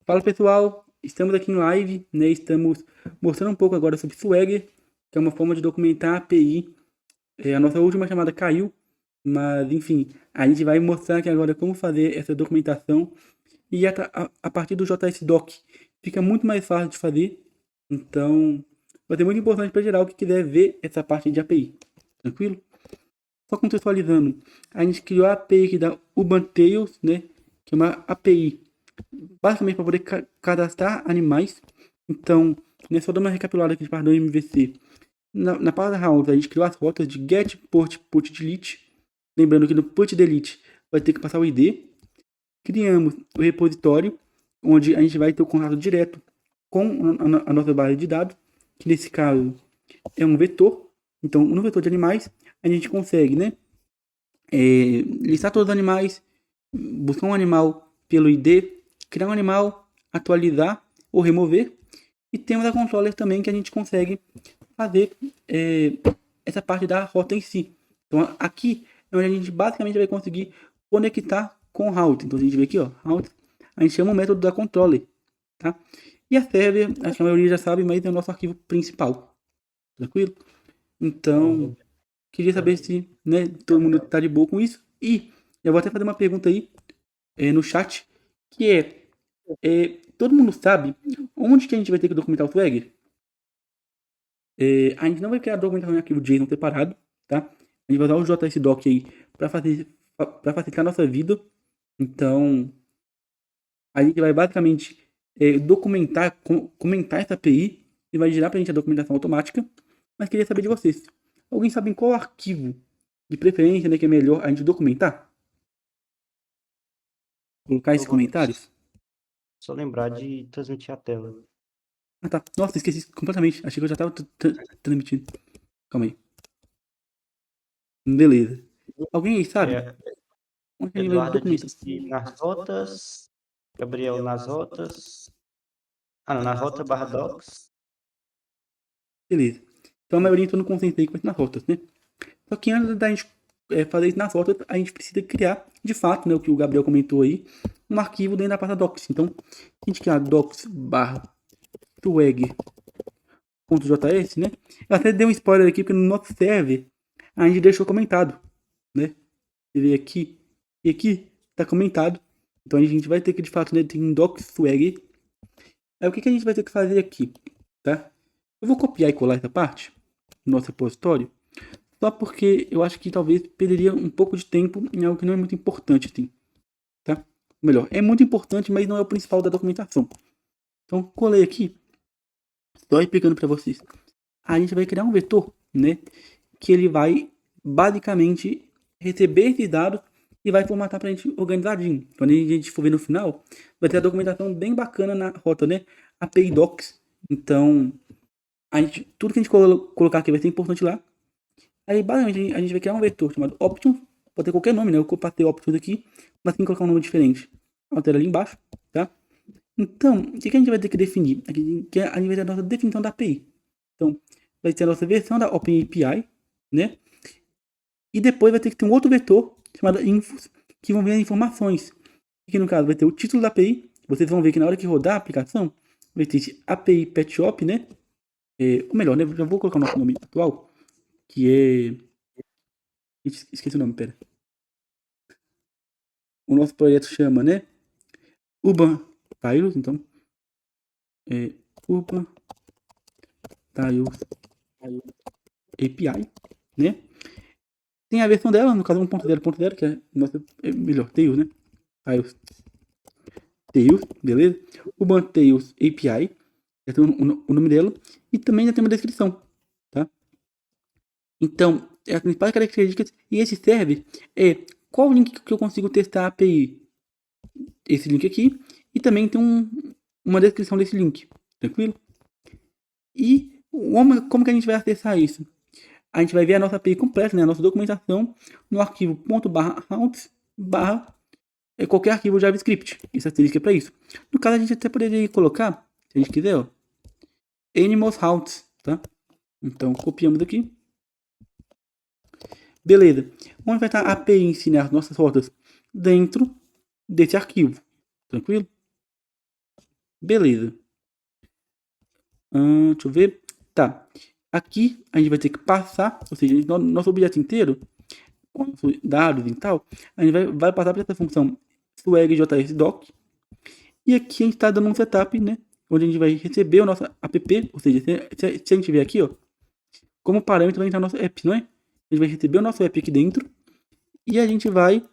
Fala pessoal, estamos aqui em live, né? Estamos mostrando um pouco agora sobre Swagger, que é uma forma de documentar a API. A nossa última chamada caiu, mas enfim, a gente vai mostrar aqui agora como fazer essa documentação e a partir do JSDoc fica muito mais fácil de fazer. Então, vai ser muito importante para geral que quiser ver essa parte de API. Tranquilo? Só contextualizando, a gente criou a API aqui da Ubantails, né? Que é uma API basicamente para poder cadastrar animais. Então, né, só dando uma recapitulada aqui de parte do MVC. Na parte house, a gente criou as rotas de get, put, delete. Lembrando que no put delete vai ter que passar o ID. Criamos o repositório, onde a gente vai ter o contato direto com a nossa base de dados, que nesse caso é um vetor. Então, no vetor de animais, a gente consegue, né, listar todos os animais, buscar um animal pelo ID, criar um animal, atualizar ou remover. E temos a controller também que a gente consegue fazer essa parte da rota em si. Então aqui é onde a gente basicamente vai conseguir conectar com o route. Então a gente vê aqui, ó, route, a gente chama o método da controller, tá? E a server, acho que a maioria já sabe, mas é o nosso arquivo principal. Tranquilo? Então, queria saber se, né, todo mundo tá de boa com isso. E eu vou até fazer uma pergunta aí no chat, que todo mundo sabe onde que a gente vai ter que documentar o Swagger? A gente não vai criar documentação em arquivo JSON separado, tá? A gente vai usar o JSDoc aí para facilitar a nossa vida. Então, a gente vai basicamente comentar essa API e vai gerar para a gente a documentação automática. Mas queria saber de vocês. Alguém sabe em qual arquivo, de preferência, né, que é melhor a gente documentar? Colocar esses comentários? Só lembrar de transmitir a tela. Ah, tá. Nossa, esqueci completamente. Achei que eu já tava transmitindo. Calma aí. Beleza. Alguém aí sabe? Onde a gente vai Eduardo documentar? disse nas rotas. Gabriel nas rotas. Não, na rota barra docs. Beleza. Então a maioria entrou no consenso aí que vai ser nas rotas, né? Só que antes da gente fazer isso nas rotas, a gente precisa criar, de fato, né, o que o Gabriel comentou aí, um arquivo dentro da pasta docs. Então, a gente criar docs barra swag.js, né? Eu até dei um spoiler aqui, porque no nosso server a gente deixou comentado, né? Você vê aqui e aqui tá comentado. Então a gente vai ter que, de fato, né, ter um docs swag. Aí o que a gente vai ter que fazer aqui, tá? Eu vou copiar e colar essa parte no nosso repositório, só porque eu acho que talvez perderia um pouco de tempo em algo que não é muito importante, assim, tá? Melhor, é muito importante, mas não é o principal da documentação. Então, colei aqui, só explicando para vocês. A gente vai criar um vetor, né, que ele vai basicamente receber esses dados e vai formatar para a gente organizadinho. Quando a gente for ver no final, vai ter a documentação bem bacana na rota, né? API Docs. Então, tudo que a gente colocar aqui vai ser importante lá. Aí, basicamente, a gente vai criar um vetor chamado options. Pode ter qualquer nome, né? Eu passei options aqui, mas tem que colocar um nome diferente. Altera ali embaixo, tá? Então, o que a gente vai ter que definir? Aqui, a gente vai ter a nossa definição da API. Então, vai ter a nossa versão da OpenAPI, né? E depois vai ter que ter um outro vetor chamado infos, que vão ver as informações. Aqui no caso vai ter o título da API. Vocês vão ver que na hora que rodar a aplicação, vai ter API Pet Shop, né? Ou melhor, né? Já vou colocar o nosso nome atual, que é... Esqueci o nome, pera. O nosso projeto chama, né? Urban Tiles, então. Urban Tiles API, né? Tem a versão dela, no caso 1.0.0, que é, nossa, melhor, Tails, né? Tails, beleza? Urban Tails API, já tem o nome dela, e também já tem uma descrição, tá? Então, as principais características, e esse serve qual link que eu consigo testar a API? Esse link aqui, e também tem uma descrição desse link, tranquilo? E como que a gente vai acessar isso? A gente vai ver a nossa API completa, né, a nossa documentação, no arquivo .routes qualquer arquivo JavaScript. Isso é para isso. No caso, a gente até poderia colocar, se a gente quiser, ó, animals routes, tá? Então, copiamos aqui. Beleza. Onde vai estar a API em si, né, as nossas rotas? Dentro desse arquivo. Tranquilo? Beleza. Deixa eu ver. Tá. Aqui a gente vai ter que passar, ou seja, nosso objeto inteiro, com nossos dados e tal, a gente vai passar para essa função swag.jsdoc. E aqui a gente está dando um setup, né? Onde a gente vai receber o nosso app, ou seja, se a gente vier aqui, ó, como parâmetro vai entrar nosso app, não é? A gente vai receber o nosso app aqui dentro e a gente vai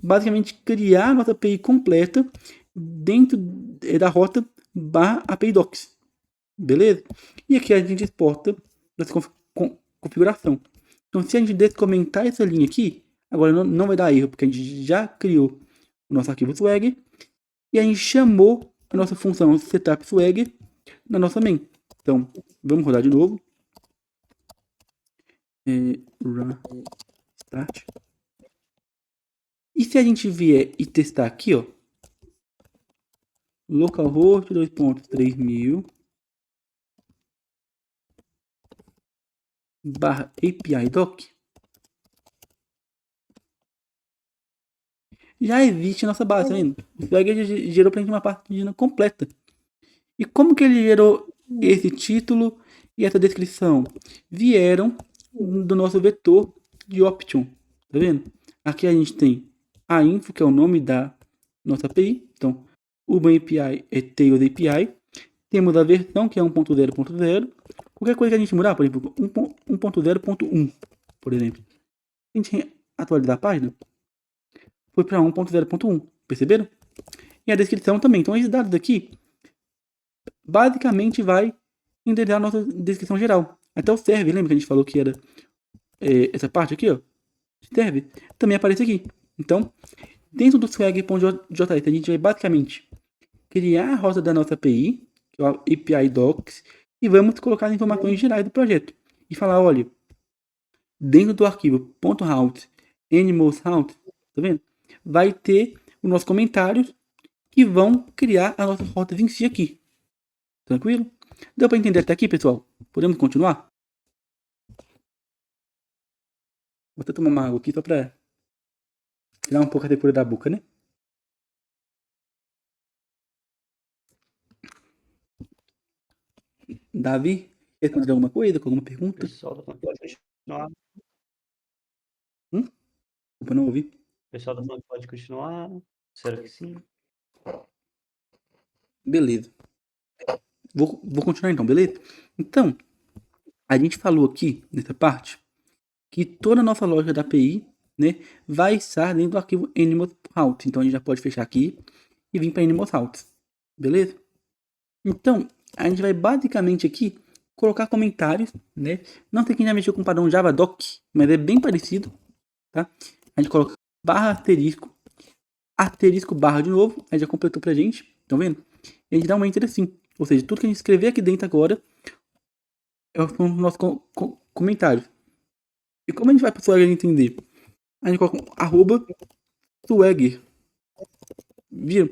basicamente criar a nossa API completa dentro da rota /API docs. Beleza? E aqui a gente exporta essa configuração. Então, se a gente descomentar essa linha aqui, agora não vai dar erro, porque a gente já criou o nosso arquivo Swagger e a gente chamou a nossa função setup Swagger na nossa main. Então, vamos rodar de novo. Run start. E se a gente vier e testar aqui, ó, localhost 2.3000 /API doc, já existe nossa base, tá vendo? O Swagger gerou pra gente uma página completa. E como que ele gerou esse título e essa descrição? Vieram do nosso vetor de Option, tá vendo? Aqui a gente tem a info, que é o nome da nossa API. Então, o Urban API é Tails API. Temos a versão, que é 1.0.0. Qualquer coisa que a gente mudar, por exemplo, 1.0.1, por exemplo. A gente atualizar a página, foi para 1.0.1, perceberam? E a descrição também. Então, esses dados aqui, basicamente, vai endereçar a nossa descrição geral. Até o serve, lembra que a gente falou que era essa parte aqui, ó? Serve, também aparece aqui. Então, dentro do swag.js, a gente vai basicamente criar a rota da nossa API, que é o API docs, e vamos colocar as informações gerais do projeto. E falar, olha, dentro do arquivo .route, animals.route, tá vendo? Vai ter os nossos comentários que vão criar as nossas rotas em si aqui. Tranquilo? Deu para entender até aqui, pessoal? Podemos continuar? Vou até tomar uma água aqui só para tirar um pouco a secura da boca, né? Davi, responder alguma coisa, com alguma pergunta? Pessoal da pode continuar. Desculpa, não ouvi. Pessoal da pode continuar. Será que sim? Beleza. Vou continuar então, beleza? Então, a gente falou aqui, nessa parte, que toda a nossa loja da API, né, vai estar dentro do arquivo animals.route. Então, a gente já pode fechar aqui e vir para animals.route. Beleza? Então, a gente vai basicamente aqui colocar comentários, né? Não sei quem já mexeu com o padrão Javadoc, mas é bem parecido, tá? A gente coloca barra asterisco barra de novo, aí já completou pra gente, estão vendo? E a gente dá um enter assim, ou seja, tudo que a gente escrever aqui dentro agora é o nosso comentário. E como a gente vai para o Swagger entender? A gente coloca @Swagger, viram?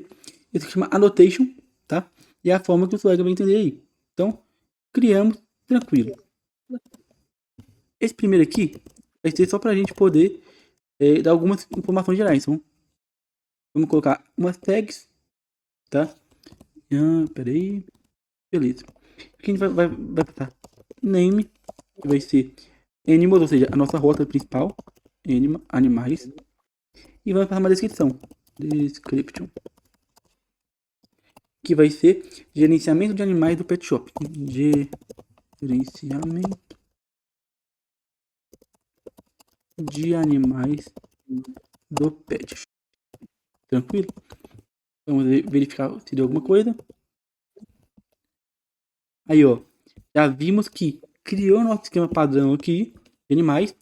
Isso se chama annotation, tá? E é a forma que o Swagger vai entender aí. Então, criamos, tranquilo. Esse primeiro aqui vai ser só pra gente poder dar algumas informações gerais. Então, vamos colocar umas tags, tá? Peraí. Beleza. Aqui a gente vai botar name, que vai ser animals, ou seja, a nossa rota principal, animais. E vamos passar uma descrição. Description. Que vai ser gerenciamento de animais do pet shop. Gerenciamento de animais do pet shop. Tranquilo? Vamos verificar se deu alguma coisa. Aí, ó. Já vimos que criou nosso esquema padrão aqui de animais.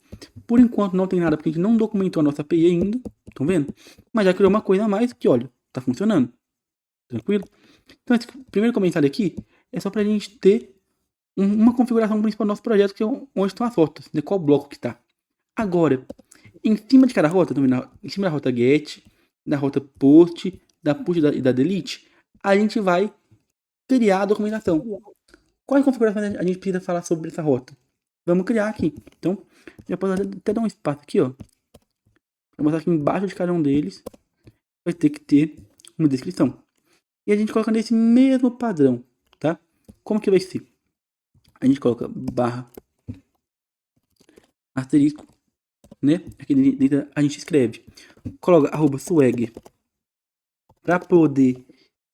Por enquanto não tem nada, porque a gente não documentou a nossa API ainda. Estão vendo? Mas já criou uma coisa a mais que, olha, tá funcionando. Tranquilo? Então, esse primeiro comentário aqui é só pra gente ter uma configuração principal do nosso projeto, que é onde estão as rotas, né? Qual bloco que tá. Agora, em cima de cada rota, em cima da rota get, da rota post, da push e da delete, a gente vai criar a documentação. Quais configurações a gente precisa falar sobre essa rota? Vamos criar aqui. Então, já posso até dar um espaço aqui, ó. Vou mostrar que embaixo de cada um deles vai ter que ter uma descrição. E a gente coloca nesse mesmo padrão, tá? Como que vai ser? A gente coloca barra asterisco, né? Aqui dentro a gente escreve. Coloca @swag para poder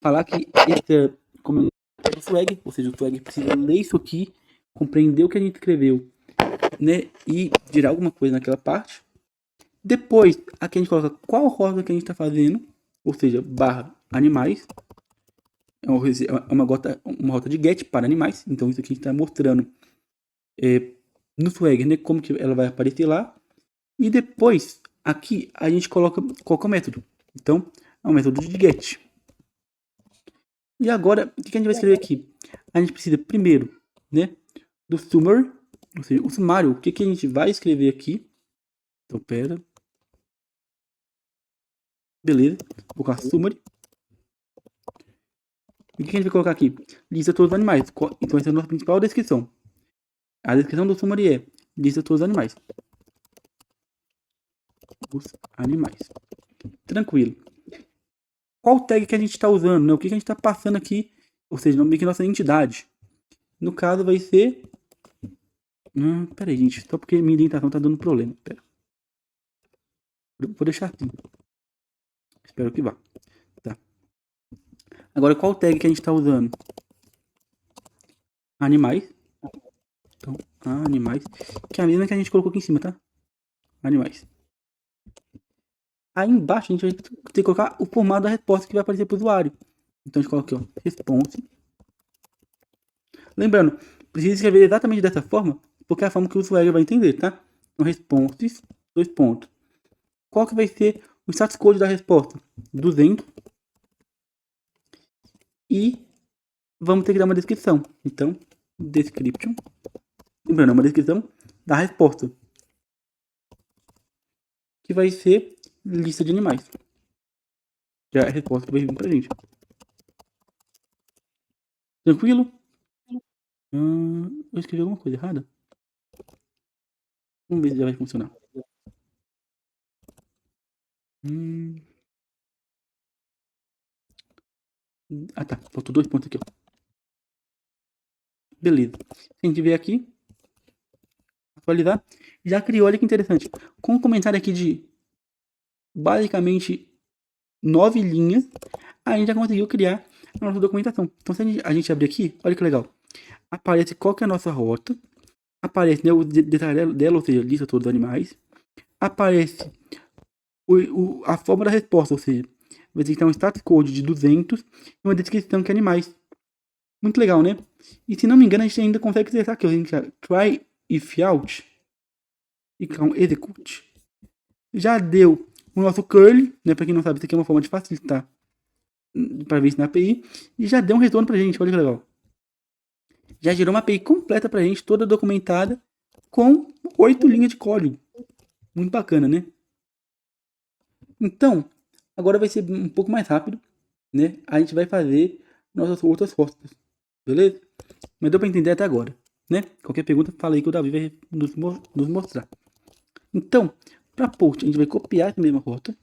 falar que esse é o swag, ou seja, o swag precisa ler isso aqui, compreender o que a gente escreveu, né? E tirar alguma coisa naquela parte. Depois, aqui a gente coloca qual rota que a gente está fazendo, ou seja, barra animais. É uma rota de get para animais. Então, isso aqui a gente está mostrando no Swagger, né? Como que ela vai aparecer lá. E depois, aqui, a gente coloca qual é o método. Então, é um método de get. E agora, o que a gente vai escrever aqui? A gente precisa primeiro, né? Do summary, ou seja, o sumário. O que a gente vai escrever aqui? Então, pera. Beleza. Vou colocar summary. E o que a gente vai colocar aqui? Lista todos os animais. Então, essa é a nossa principal descrição. A descrição do summary é lista todos os animais. Os animais. Tranquilo. Qual tag que a gente está usando? Né? O que a gente está passando aqui? Ou seja, nome que nossa entidade. No caso, vai ser... pera aí, gente. Só porque minha indentação está dando problema. Pera. Vou deixar assim. Espero que vá. Tá. Agora, qual tag que a gente está usando? Animais. Então, animais. Que é a mesma que a gente colocou aqui em cima, tá? Animais. Aí embaixo a gente vai ter que colocar o formato da resposta que vai aparecer para o usuário. Então a gente coloca aqui, ó, response. Lembrando, precisa escrever exatamente dessa forma, porque é a forma que o usuário vai entender, tá? Então, responses, 2 pontos. Qual que vai ser o status code da resposta? 200. E vamos ter que dar uma descrição. Então, description. Lembrando, é uma descrição da resposta. Que vai ser lista de animais. Já é a resposta que vai vir pra gente. Tranquilo? Eu escrevi alguma coisa errada? Vamos ver se já vai funcionar. Ah tá, faltou 2 pontos aqui, ó. Beleza. Se a gente ver aqui, atualizar, já criou, olha que interessante. Com um comentário aqui de basicamente 9 linhas, a gente já conseguiu criar a nossa documentação. Então se a gente abrir aqui, olha que legal. Aparece qual que é a nossa rota, aparece, né, o detalhe dela, ou seja, lista todos os animais. Aparece a forma da resposta, ou seja, vai ter que ter um status code de 200 e uma descrição que é animais. Muito legal, né? E se não me engano, a gente ainda consegue acessar aqui, a gente try if out e execute. Já deu o nosso curly, né? Para quem não sabe, isso aqui é uma forma de facilitar para ver isso na API. E já deu um retorno pra gente, olha que legal. Já gerou uma API completa pra gente, toda documentada, com 8 linhas de código. Muito bacana, né? Então, agora vai ser um pouco mais rápido, né? A gente vai fazer nossas outras rostas, beleza? Mas deu para entender até agora, né? Qualquer pergunta, fala aí que o Davi vai nos mostrar. Então, para post, a gente vai copiar essa mesma rota,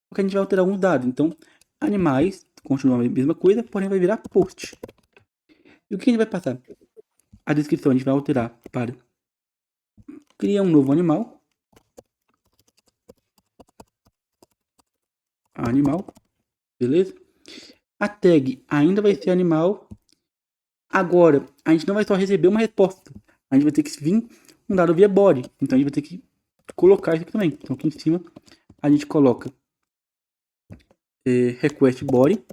só que a gente vai alterar alguns dados. Então, animais, continua a mesma coisa, porém vai virar post. E o que a gente vai passar? A descrição a gente vai alterar para criar um novo animal. Beleza? A tag ainda vai ser animal. Agora, a gente não vai só receber uma resposta. A gente vai ter que vir um dado via body. Então, a gente vai ter que colocar isso aqui também. Então, aqui em cima, a gente coloca request body.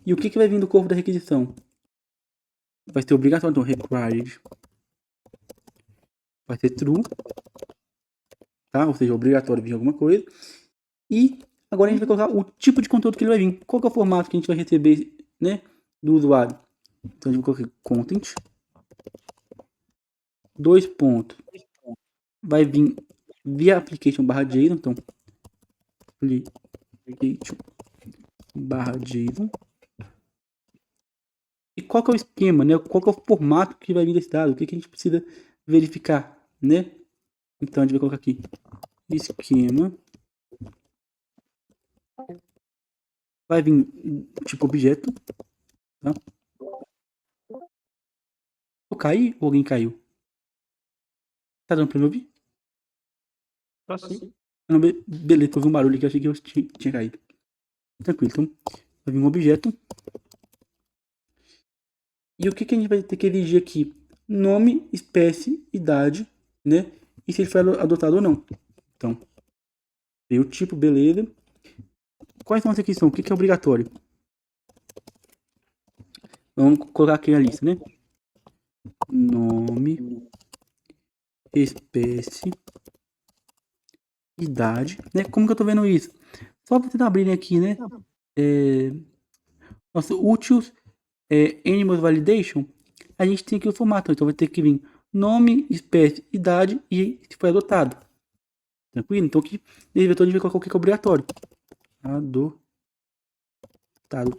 E o que vai vir do corpo da requisição? Vai ser obrigatório. Então, required vai ser true. Tá? Ou seja, obrigatório vir alguma coisa. E agora a gente vai colocar o tipo de conteúdo que ele vai vir. Qual que é o formato que a gente vai receber, né, do usuário? Então a gente vai colocar content. 2 pontos. Vai vir via application /JSON. Então, application /JSON. E qual que é o esquema, né? Qual que é o formato que vai vir desse dado? O que a gente precisa verificar, né? Então a gente vai colocar aqui esquema Vai vir tipo objeto, tá? Eu caí ou alguém caiu? Tá dando pra me ouvir? Tô assim. Não, beleza, houve um barulho que eu achei que eu tinha caído. Tranquilo, então vai vir um objeto. E o que a gente vai ter que exigir aqui? Nome, espécie, idade, né? E se ele foi adotado ou não. Então, veio o tipo, beleza. Quais são as requisições? O que é obrigatório? Vamos colocar aqui na lista, né? Nome, espécie, idade, né? Como que eu tô vendo isso? Só pra vocês abrirem aqui, né? Nossa, úteis, Animal Validation, a gente tem aqui o formato. Então vai ter que vir nome, espécie, idade e se foi adotado. Tranquilo? Então aqui nesse vetor a gente vai colocar o que é obrigatório. Adotado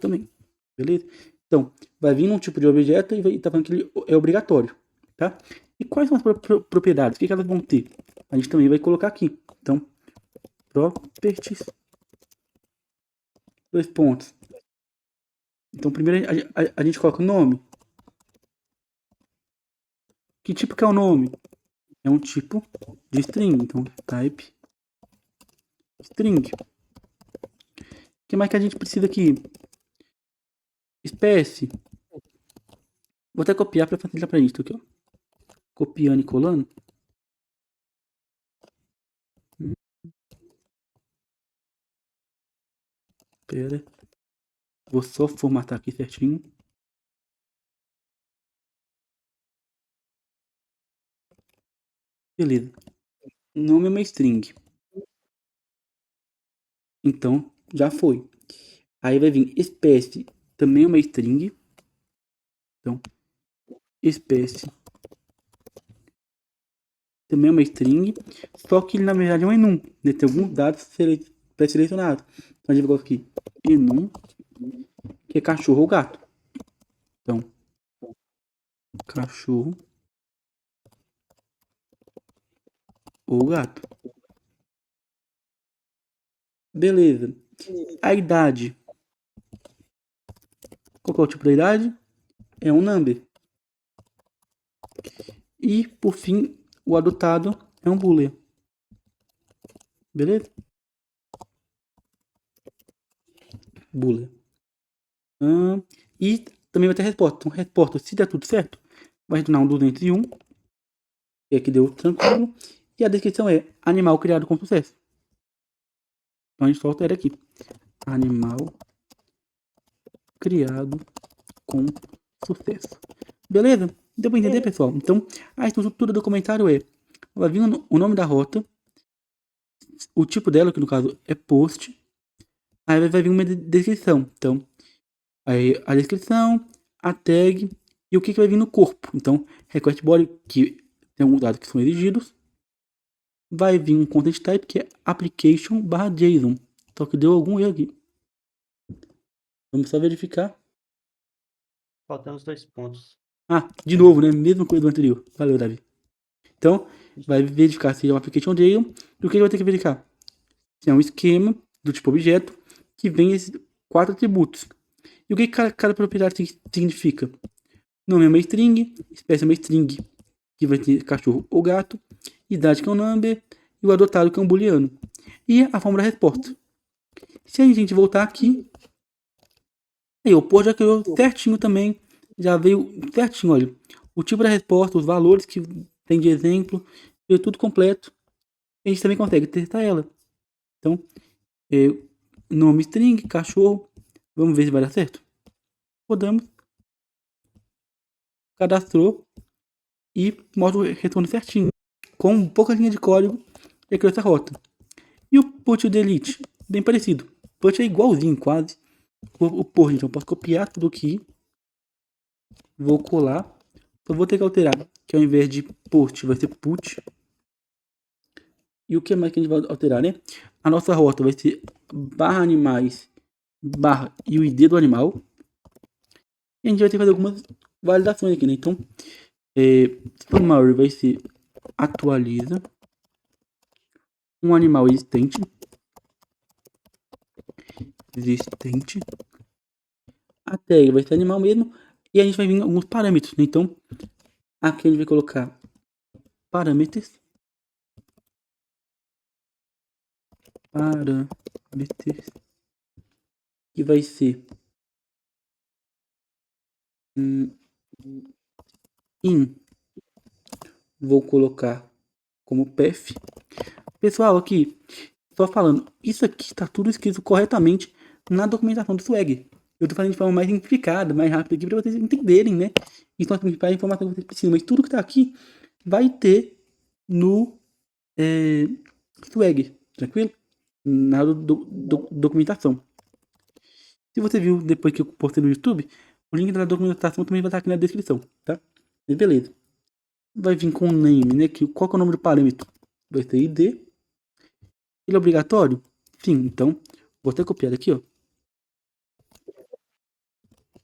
também. Beleza? Então, vai vir um tipo de objeto e vai estar falando que ele é obrigatório. Tá? E quais são as propriedades? O que elas vão ter? A gente também vai colocar aqui. Então, properties. 2 pontos. Então, primeiro a gente coloca o nome. Que tipo que é o nome? É um tipo de string. Então, type string. O que mais que a gente precisa aqui? Espécie. Vou até copiar para facilitar para isso aqui, ó. Copiando e colando. Pera. Vou só formatar aqui certinho. Beleza. Nome é uma string. Então, já foi. Aí vai vir espécie, também é uma string. Então, espécie também é uma string. Só que ele, na verdade, é um enum. Né? Tem alguns dados pré-selecionados. Então, a gente vai colocar aqui enum, que é cachorro ou gato. Então, cachorro ou gato. Beleza. A idade. Qual que é o tipo da idade? É um number. E, por fim, o adotado é um boolean. Beleza? Boolean. E também vai ter resposta. Então, resposta, se der tudo certo, vai retornar um 201. E aqui deu tranquilo. E a descrição é animal criado com sucesso. Então, a gente só altera aqui. Animal criado com sucesso. Beleza? Deu pra entender, pessoal? Então, a estrutura do comentário é: vai vir o nome da rota, o tipo dela, que no caso é post. Aí vai vir uma descrição. Então, aí a descrição, a tag e o que vai vir no corpo. Então, request body, que tem alguns dados que são exigidos. Vai vir um content type, que é application/json. Só que deu algum erro aqui. Vamos só verificar. Faltando os 2 pontos. Ah, de novo, né? Mesma coisa do anterior. Valeu, Davi. Então, vai verificar se é um application.json. E o que vai ter que verificar? Se é um esquema do tipo objeto que vem esses 4 atributos. E o que cada propriedade significa? Nome é uma string, espécie é uma string, que vai ter cachorro ou gato, idade que é um number, e o adotado que é um booleano. E a forma da resposta. Se a gente voltar aqui, aí o Post já criou certinho também, já veio certinho, olha, o tipo da resposta, os valores que tem de exemplo, veio tudo completo. A gente também consegue testar ela. Então, nome string, cachorro, vamos ver se vai dar certo. Rodamos, cadastrou e mostra o retorno certinho, com pouca linha de código e criou essa rota. E o put e o delete, bem parecido. Put é igualzinho quase o por, então eu posso copiar tudo aqui, vou colar, só vou ter que alterar, que ao invés de put vai ser put. E o que mais que a gente vai alterar, né? A nossa rota vai ser barra animais, barra e o ID do animal. E a gente vai ter que fazer algumas validações aqui, né? Então, summary vai ser atualiza um animal existente. existente. A tag vai ser animal mesmo. E a gente vai vir alguns parâmetros, né? Então, aqui a gente vai colocar parâmetros. Que vai ser in. Vou colocar como path. Pessoal, aqui, só falando, isso aqui está tudo escrito corretamente na documentação do Swag. Eu tô fazendo de forma mais simplificada, mais rápida aqui, para vocês entenderem, né? E são as principais informações que vocês precisam. Mas tudo que tá aqui vai ter no Swag, tranquilo? Na documentação. Se você viu depois que eu postei no YouTube, o link da documentação também vai estar aqui na descrição, tá? Mas beleza. Vai vir com o name, né? Qual que é o nome do parâmetro? Vai ser ID. Ele é obrigatório? Sim, então, vou até copiar aqui, ó.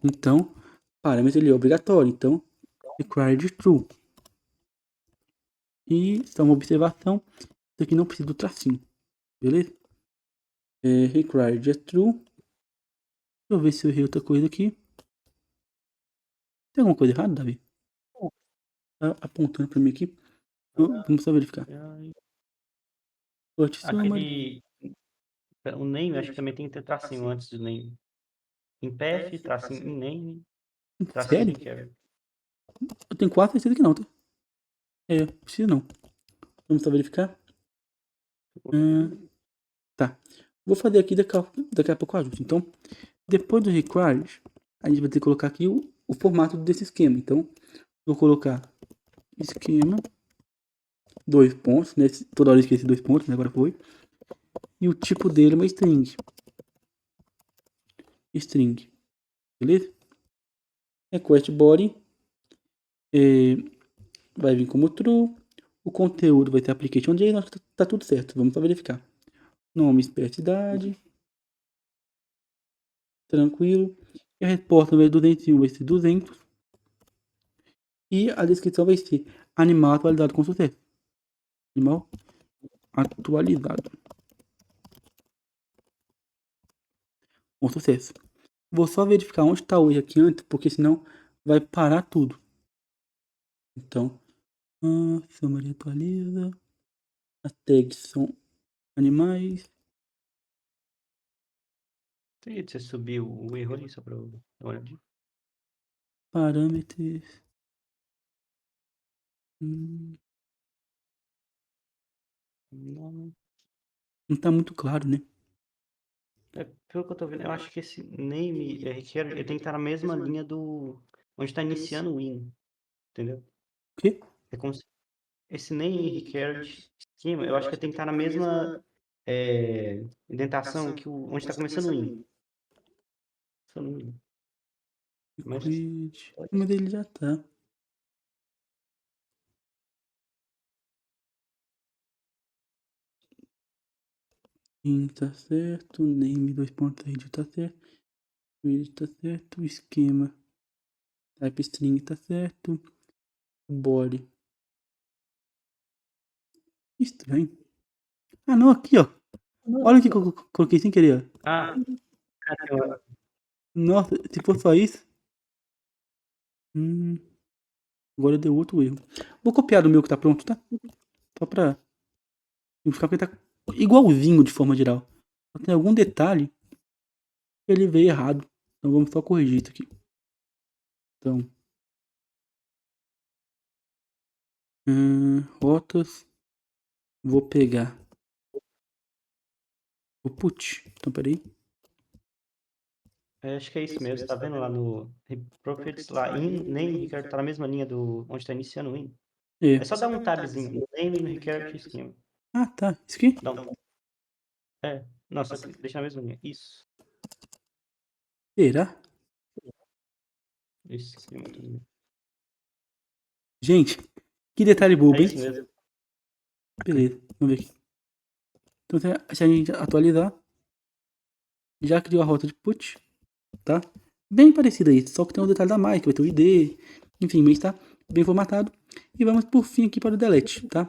Então, parâmetro ele é obrigatório, então, required true. E só uma observação, isso aqui não precisa do tracinho, beleza? Required é true. Deixa eu ver se eu errei outra coisa aqui. Tem alguma coisa errada, Davi? Tá apontando pra mim aqui. Vamos só verificar. Aquele... O name, acho que também tem que ter tracinho antes do name. Em path, tracinho em name, tracinho em required. Eu tenho 4 certeza que não, tá? Precisa não. Vamos só verificar. Tá. Vou fazer aqui daqui a pouco eu ajusto. Então, depois do required, a gente vai ter que colocar aqui o formato desse esquema. Então, vou colocar esquema, 2 pontos, né? Toda hora eu esqueci 2 pontos, né? Agora foi. E o tipo dele é uma string. Beleza? Request body vai vir como true. O conteúdo vai ter application JSON. Acho que tá tudo certo. Vamos só verificar. Nome, espécie, idade. Tranquilo. E a resposta vai 201 vai ser 200. E a descrição vai ser animal atualizado com sucesso. Animal atualizado com sucesso. Vou só verificar onde está o erro aqui antes, porque senão vai parar tudo. Então, summary atualiza. As tags são animais. Você subiu o erro ali só para eu dar uma olhadinha. Parâmetros. Não tá muito claro, né? Pelo que eu tô vendo, eu acho que esse name required, ele tem que estar na mesma linha do... onde está iniciando o in. Entendeu? O quê? É como se... Esse name required schema, eu acho que tem que estar na mesma indentação que onde está começando o in. Mas ele já tá. In tá certo. Name 2.id tá certo. Read tá certo. Esquema. Type string tá certo. Body. Estranho. Ah, não, aqui, ó. Olha o que eu coloquei sem querer, ó. Caramba. Nossa, se for só isso. Agora deu outro erro. Vou copiar do meu que tá pronto, tá? Só pra ficar porque tá igualzinho de forma geral. Só tem algum detalhe que ele veio errado. Então vamos só corrigir isso aqui. Então. Rotas. Vou pegar o put. Então, peraí. Acho que é isso mesmo. Você tá vendo lá no Properties, lá, in, name, required, tá na mesma linha do onde tá iniciando o in. É só dar um tabzinho no name e no required schema. Ah, tá. Isso aqui? Dá um tab. Nossa, deixa na mesma linha. Isso. Será? Isso aqui é muito lindo. Gente, que detalhe bobo, É hein? isso mesmo. Beleza, vamos ver aqui. Então, se a gente atualizar, já criou a rota de put, tá? Bem parecida aí, só que tem um detalhe da mais, que vai ter o ID, enfim, mas tá bem formatado. E vamos por fim aqui para o delete, tá?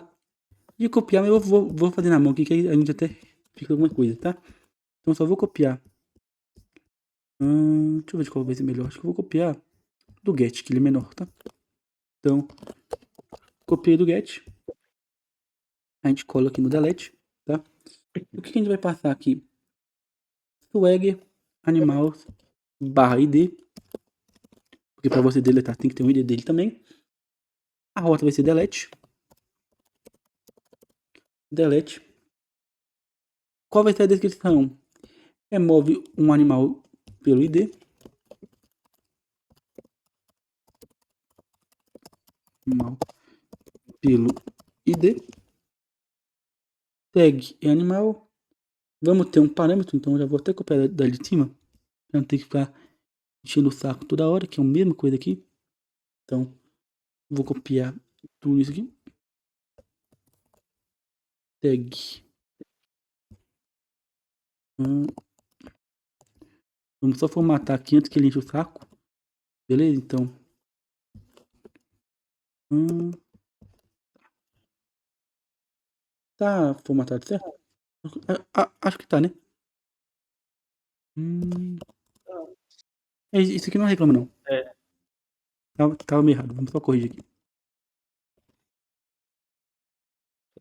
De copiar, mas eu vou fazer na mão aqui, que aí a gente até fica alguma coisa, tá? Então, só vou copiar Deixa eu ver de qual vai ser melhor. Acho que eu vou copiar do get, que ele é menor, tá? Então, copiei do get. A gente cola aqui no delete, tá? O que a gente vai passar aqui? Swagger animals barra id. Porque para você deletar tem que ter um id dele também. A rota vai ser delete. Delete. Qual vai ser a descrição? Remove um animal pelo id. Animal pelo id. Tag é animal. Vamos ter um parâmetro, então eu já vou até copiar dali de cima. Pra não ter que ficar enchendo o saco toda hora, que é a mesma coisa aqui. Então, vou copiar tudo isso aqui. Tag. Vamos só formatar aqui antes que ele enche o saco. Beleza? Então. Tá formatado certo? Acho que tá, né? Isso aqui não reclama, não. É. Tava meio errado. Vamos só corrigir aqui.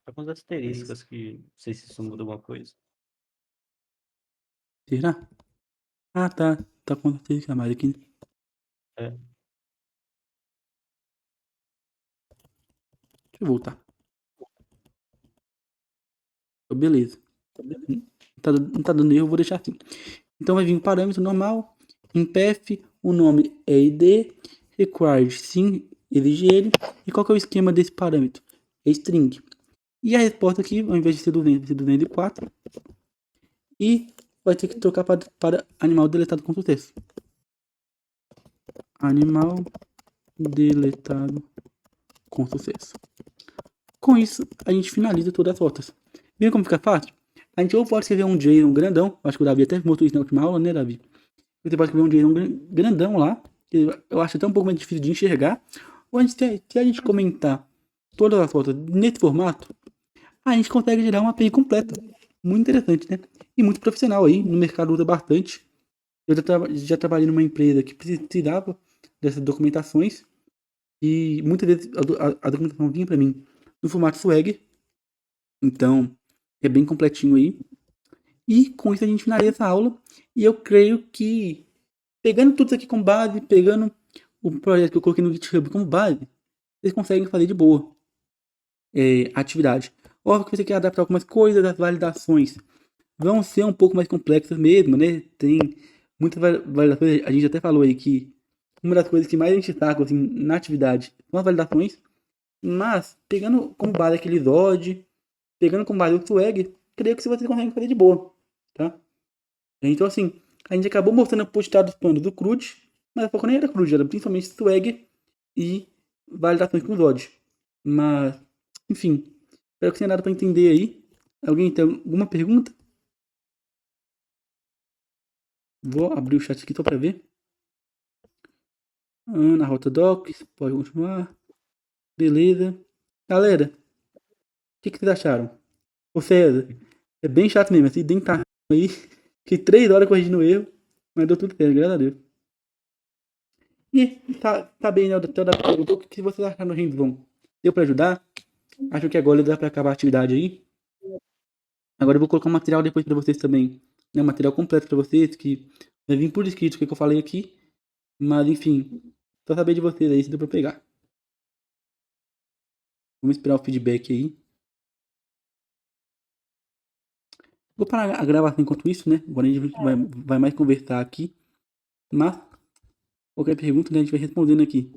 Tá com os asteriscos que não sei se isso muda alguma coisa. Será? Ah, tá. Tá com asterisco a mais aqui. É. Deixa eu voltar. Beleza. Não tá dando erro, eu vou deixar assim. Então vai vir um parâmetro normal. Em path, o nome é id. Required sim, exige ele. E qual que é o esquema desse parâmetro? É string. E a resposta aqui, ao invés de ser 200, vai ser 204. E vai ter que trocar para animal deletado com sucesso. Animal deletado com sucesso. Com isso, a gente finaliza todas as rotas. Viu como fica fácil? A gente ou pode escrever um JSON grandão. Acho que o Davi até mostrou isso na última aula, né, Davi? Você pode escrever um JSON grandão lá. Que eu acho até um pouco mais difícil de enxergar. Ou se a gente comentar todas as rotas nesse formato, a gente consegue gerar uma API completa. Muito interessante, né? E muito profissional aí. No mercado usa bastante. Eu já trabalhei numa empresa que precisava dessas documentações. E muitas vezes a documentação vinha para mim no formato Swagger. Então, é bem completinho aí. E com isso a gente finaliza essa aula. E eu creio que, pegando tudo isso aqui como base, pegando o projeto que eu coloquei no GitHub como base, vocês conseguem fazer de boa a atividade. Óbvio que você quer adaptar algumas coisas, as validações vão ser um pouco mais complexas mesmo, né? Tem muitas validações, a gente até falou aí que uma das coisas que mais a gente destaca assim, na atividade são as validações, mas pegando como base aquele Zod, pegando como base o Swag, creio que você consegue fazer de boa, tá? Então assim, a gente acabou mostrando a postado dos planos do CRUD, mas a foco nem era CRUD, era principalmente Swag e validações com o Zod. Mas, enfim, espero que tenha dado para entender aí. Alguém tem alguma pergunta? Vou abrir o chat aqui só para ver. Ana, Rota Docs, pode continuar. Beleza. Galera, o que vocês acharam? Ô César, é bem chato mesmo, esse dentar aí. Fiquei 3 horas corrigindo o erro, mas deu tudo certo, graças a Deus. E tá bem, né? O Dr. perguntou o que vocês acharam do hands-on. Deu pra ajudar? Acho que agora dá pra acabar a atividade aí. Agora eu vou colocar um material depois pra vocês também. Né? Um material completo pra vocês, que vai vir por escrito o que eu falei aqui. Mas enfim, só saber de vocês aí se deu pra pegar. Vamos esperar o feedback aí. Vou parar a gravação enquanto isso, né? Agora a gente vai mais conversar aqui. Mas, qualquer pergunta, né, a gente vai respondendo aqui.